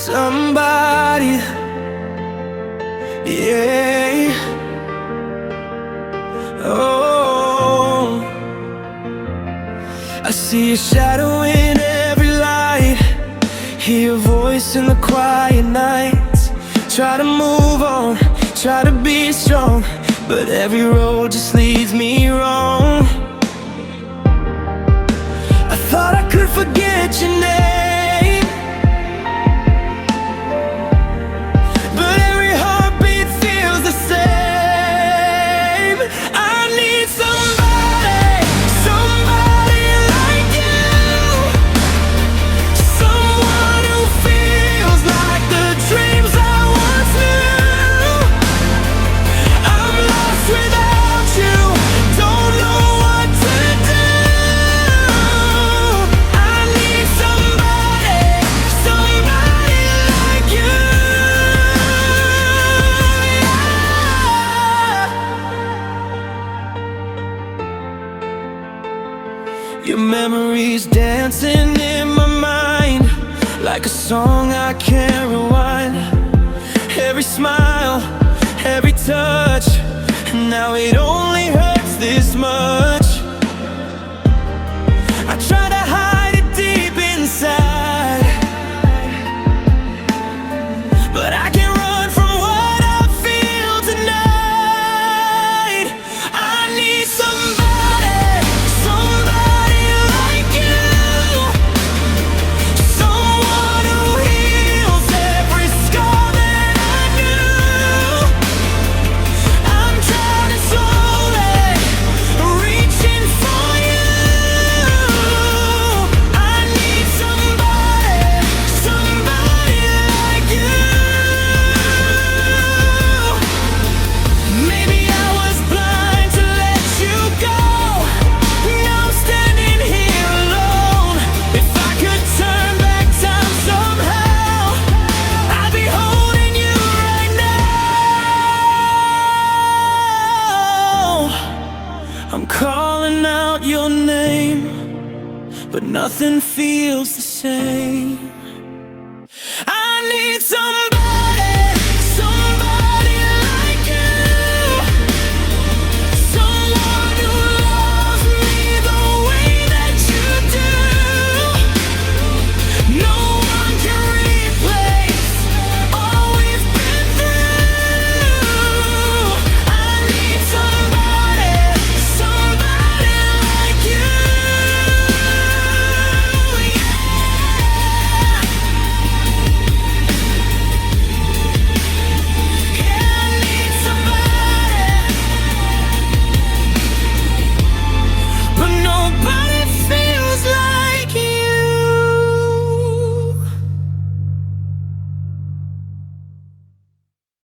somebody, yeah. Oh, I see a shadow in every light, hear your voice in the quiet nights. Try to move on, try to be strong, but every road just leads me wrong. I thought I could forget your name, but every heartbeat feels the same. I need somebody, somebody like you, someone who feels like the dreams I once knew. I'm lost without you, don't know what to do. I need somebody, somebody like you, yeah. Your memories dancing in my mind, like a song I can't rewind. Every smile, every touch, now it only hurts this much. I try to hide it deep inside, but I can't run from what I feel tonight. I need somebody, somebody like you, someone who heals every scar that I knew. I'm drowning slowly, reaching for you. I need somebody, somebody like you. Maybe I was blind to let you go, now I'm standing here alone. If I could turn back time somehow, I'd be holding you right now. I'm calling out your name, but nothing feels the same.